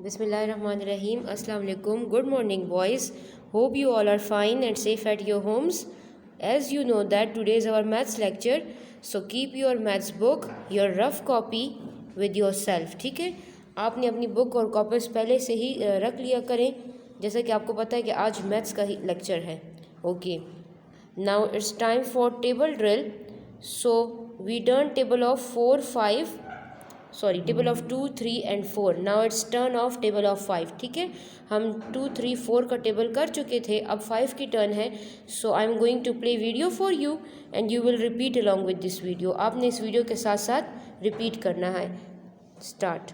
Bismillahirrahmanirrahim. Assalamu alaikum. Good morning, boys. Hope you all are fine and safe at your homes. As you know that today is our maths lecture, so keep your maths book, your rough copy with yourself. ठीक है, आपने अपनी book और copies पहले से ही रख लिया करें, जैसा कि आपको पता है कि आज मैथ्स का ही लेक्चर है. Okay, now it's time for table drill. So we done table of 2, 3 and 4. Now it's turn of table of 5. ठीक है, हम 2, 3, 4 का टेबल कर चुके थे, अब 5 की टर्न है. So I am going to play video for you and you will repeat along with this video. आपने इस वीडियो के साथ साथ रिपीट करना है. Start.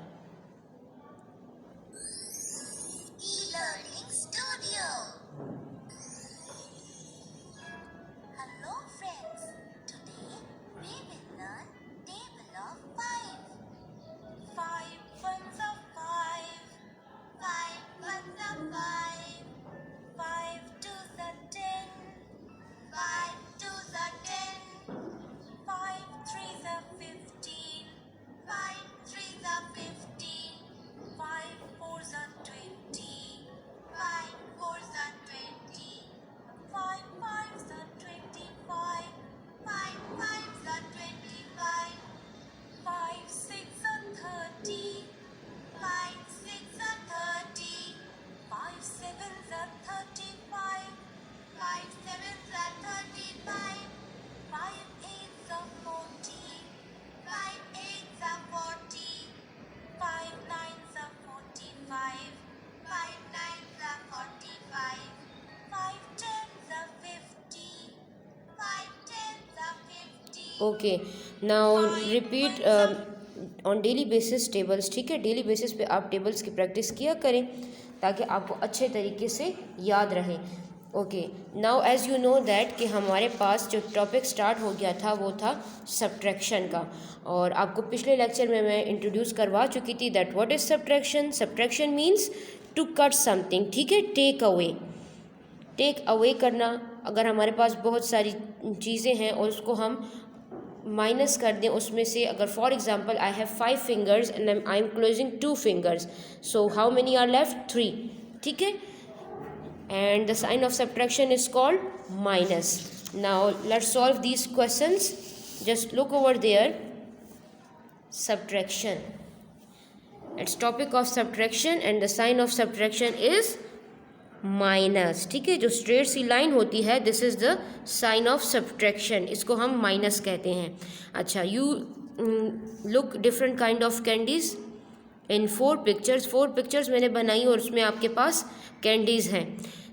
Okay, now repeat on daily basis tables. ठीक है, डेली बेसिस पे आप टेबल्स की प्रैक्टिस किया करें ताकि आपको अच्छे तरीके से याद रहे. Okay, now as you know that कि हमारे पास जो टॉपिक स्टार्ट हो गया था वो था सब्ट्रैक्शन का, और आपको पिछले लेक्चर में मैं इंट्रोड्यूस करवा चुकी थी that what is subtraction. Subtraction means to cut something. ठीक है, टेक अवे करना. अगर हमारे पास बहुत सारी चीज़ें हैं और उसको हम माइनस कर दें उसमें से, अगर for example I have 5 fingers and I am closing 2 fingers, so how many are left? 3. ठीक है, and the sign of subtraction is called minus. Now let's solve these questions. Just look over there. Subtraction, it's topic of subtraction and the sign of subtraction is minus. ठीक है, जो straight सी line होती है this is the sign of subtraction, इसको हम minus कहते हैं. अच्छा, you look different kind of candies in 4 pictures मैंने बनाई और उसमें आपके पास कैंडीज़ हैं.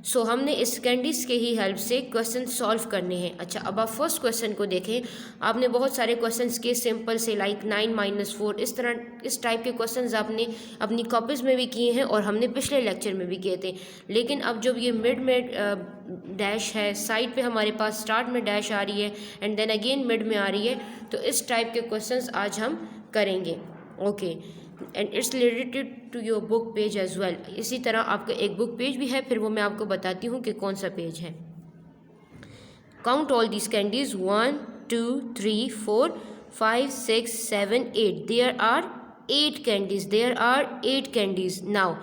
सो हमने इस कैंडीज़ के ही हेल्प से क्वेश्चन सॉल्व करने हैं. अच्छा, अब आप फर्स्ट क्वेश्चन को देखें. आपने बहुत सारे क्वेश्चंस के सिंपल से लाइक 9 - 4 इस टाइप के क्वेश्चंस आपने अपनी कॉपीज़ में भी किए हैं और हमने पिछले लेक्चर में भी किए थे. लेकिन अब जब ये मिड में डैश है, साइड पे हमारे पास स्टार्ट में डैश आ रही है एंड देन अगेन मिड में आ रही है, तो इस टाइप के क्वेश्चंस आज हम करेंगे. Okay, and it's related to your book page as well. इसी तरह आपका एक बुक पेज भी है, फिर वो मैं आपको बताती हूँ कि कौन सा पेज है. Count all these candies. 1, 2, 3, 4, 5, 6, 7, 8. There are 8 candies. Now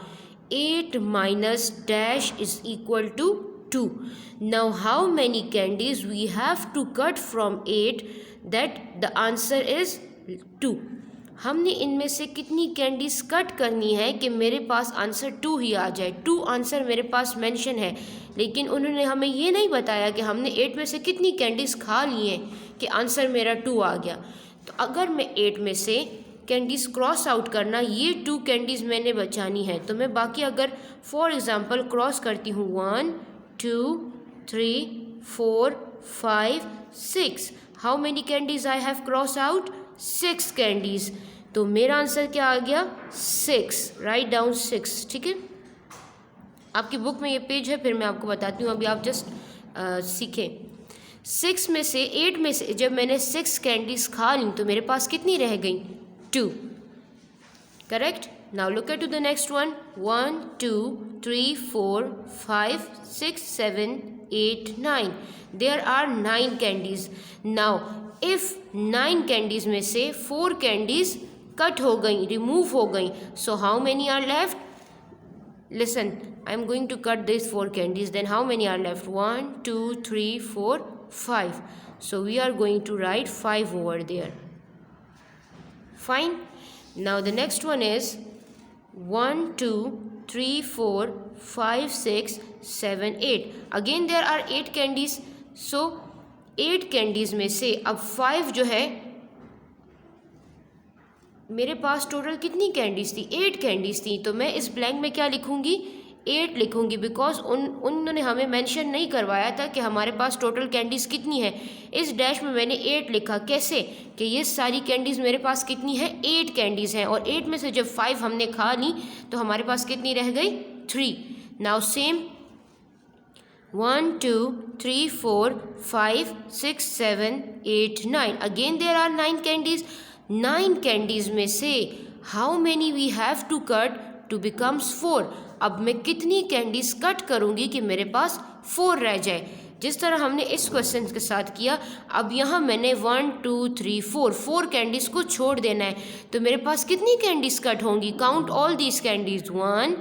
8 minus dash is equal to 2. Now how many candies we have to cut from 8? That the answer is 2. हमने इनमें से कितनी कैंडीज़ कट करनी है कि मेरे पास आंसर 2 ही आ जाए. 2 आंसर मेरे पास मेंशन है, लेकिन उन्होंने हमें ये नहीं बताया कि हमने 8 में से कितनी कैंडीज़ खा ली हैं कि आंसर मेरा 2 आ गया. तो अगर मैं 8 में से कैंडीज़ क्रॉस आउट करना, ये 2 कैंडीज़ मैंने बचानी है, तो मैं बाकी अगर फॉर एग्ज़ाम्पल क्रॉस करती हूँ 1, 2, 3, 4, 5, 6. How many candies I have cross out? 6 candies. तो मेरा आंसर क्या आ गया? 6. Right down 6. ठीक है, आपकी बुक में ये पेज है, फिर मैं आपको बताती हूँ, अभी आप जस्ट सीखें. 6 में से 8 में से जब मैंने 6 कैंडीज़ खा ली तो मेरे पास कितनी रह गई? 2. Correct. Now look at to the next one. 1, 2, 3, 4, 5, 6, 7, 8, 9. There are 9 candies. Now if 9 candies में से 4 कैंडीज़ कट हो गई, रिमूव हो गई, so how many are left? listen, I am going to cut these 4 candies. Then how many are left? 1, 2, 3, 4, 5. So we are going to write 5 over there. Fine. Now the next one is 1, 2, 3, 4, 5, 6, 7, 8. Again there are 8 candies. So 8 candies में से अब 5 जो है, मेरे पास total कितनी candies थी? 8 candies थी। तो मैं इस ब्लैंक में क्या लिखूँगी? 8 लिखूँगी, बिकॉज उन्होंने हमें मेंशन नहीं करवाया था कि हमारे पास टोटल कैंडीज़ कितनी है। इस डैश में मैंने 8 लिखा। कैसे? कि ये सारी कैंडीज़ मेरे पास कितनी है? 8 कैंडीज़ हैं, और 8 में से जब 5 हमने खा ली तो हमारे पास कितनी रह गई? 3। Now same 1, 2, 3, 4, 5, 6, 7, 8, 9. Again there are 9 candies. 9 candies में से how many we have to cut to becomes 4। अब मैं कितनी कैंडीज़ कट करूँगी कि मेरे पास 4 रह जाए? जिस तरह हमने इस क्वेश्चन के साथ किया, अब यहाँ मैंने 1, 2, 3, 4 कैंडीज़ को छोड़ देना है। तो मेरे पास कितनी कैंडीज़ कट होंगी? Count all these candies. 1,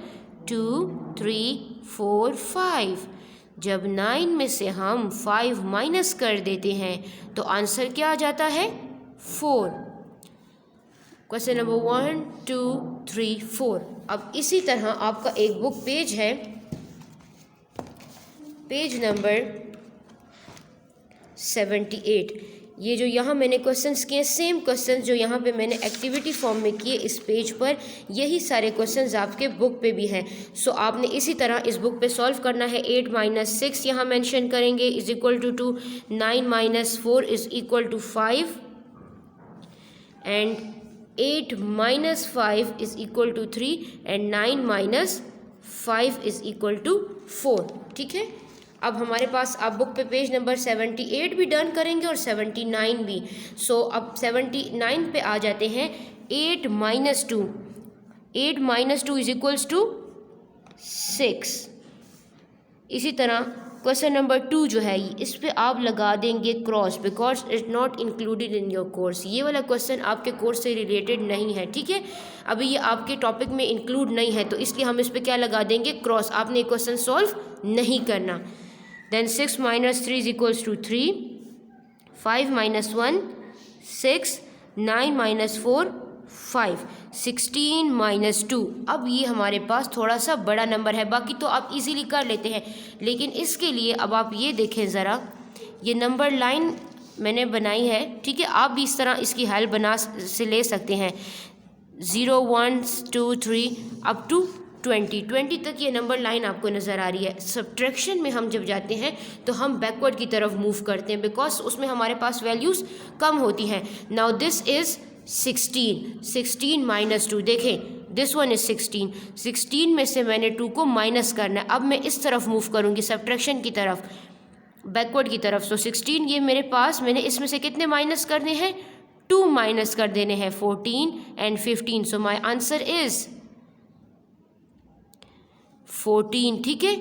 2, 3, 4, 5। जब 9 में से हम 5 माइनस कर देते हैं तो आंसर क्या आ जाता है? 4। Question number 1, 2, 3, 4। अब इसी तरह आपका एक बुक पेज है, पेज नंबर 78। ये जो यहाँ मैंने क्वेश्चंस किए, सेम क्वेश्चंस जो यहाँ पे मैंने एक्टिविटी फॉर्म में किए इस पेज पर, यही सारे क्वेश्चंस आपके बुक पे भी हैं। सो आपने इसी तरह इस बुक पे सॉल्व करना है। 8 - 6 यहाँ मेंशन करेंगे is equal to 2, 9 - 4 is equal to 5, and 8 - 5 is equal to 3, and 9 - 5 is equal to 4। ठीक है, अब हमारे पास आप बुक पे पेज नंबर 78 भी डन करेंगे और 79 भी। सो अब 79 पे आ जाते हैं। 8 - 2, 8 - 2 इज इक्वल्स टू 6। इसी तरह क्वेश्चन नंबर 2 जो है, इस पे आप लगा देंगे cross, because it not included in your course. ये वाला क्वेश्चन आपके कोर्स से रिलेटेड नहीं है। ठीक है, अभी ये आपके टॉपिक में इंक्लूड नहीं है, तो इसलिए हम इस पे क्या लगा देंगे? क्रॉस। आपने क्वेश्चन सॉल्व नहीं करना। Then 6 - 3 is equals to 3, 5 - 1, 6, 9 - 4, 5, 16 - 2। अब ये हमारे पास थोड़ा सा बड़ा नंबर है, बाकी तो आप इजीली कर लेते हैं, लेकिन इसके लिए अब आप ये देखें ज़रा, ये नंबर लाइन मैंने बनाई है। ठीक है, आप भी इस तरह इसकी हेल्प बना से ले सकते हैं। 0, 1, 2, 3 अप टू 20 तक ये नंबर लाइन आपको नज़र आ रही है। सब्ट्रैक्शन में हम जब जाते हैं तो हम बैकवर्ड की तरफ मूव करते हैं, बिकॉज उसमें हमारे पास वैल्यूज़ कम होती हैं। Now this is 16, 16 - 2। देखें, दिस वन इज़ 16, 16 में से मैंने 2 को माइनस करना है। अब मैं इस तरफ मूव करूँगी, सब्ट्रैक्शन की तरफ, बैकवर्ड की तरफ। सो 16 ये मेरे पास, मैंने इसमें से कितने माइनस करने हैं? 2 माइनस कर देने हैं, 14 and 15। So my answer is 14। ठीक है,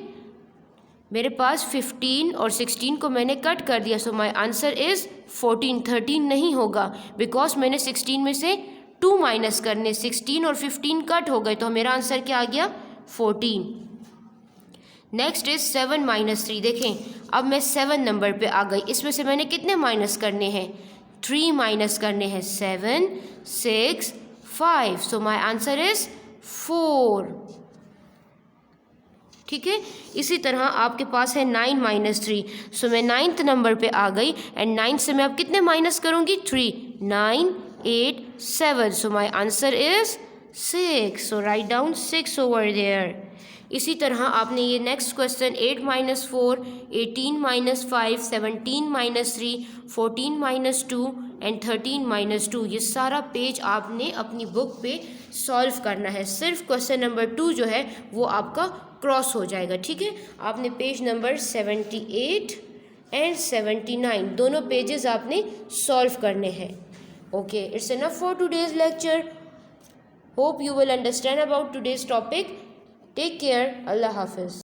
मेरे पास 15 और 16 को मैंने कट कर दिया। सो माई आंसर इज़ 14। 13 नहीं होगा, बिकॉज मैंने 16 में से 2 माइनस करने, 16 और 15 कट हो गए, तो मेरा आंसर क्या आ गया? 14। Next is 7 - 3। देखें, अब मैं 7 नंबर पे आ गई। इसमें से मैंने कितने माइनस करने हैं? 3 माइनस करने हैं। 7, 6, 5। सो माई आंसर इज़ 4। ठीक है, इसी तरह आपके पास है 9 - 3। सो मैं 9th नंबर पे आ गई, एंड 9 से मैं अब कितने माइनस करूँगी? 3, 9, 8, 7। So my answer is 6। So write down 6 over there. इसी तरह आपने ये नेक्स्ट क्वेश्चन 8 - 4, 18 - 5, 17 - 3, 14 - 2 एंड 13 - 2, ये सारा पेज आपने अपनी बुक पे सॉल्व करना है। सिर्फ क्वेश्चन नंबर 2 जो है वो आपका क्रॉस हो जाएगा। ठीक है, आपने पेज नंबर 78 एंड 79 दोनों पेजेस आपने सॉल्व करने हैं। Okay, it's enough for today's lecture. Hope you will understand about today's topic. Take care. Allah हाफिज़।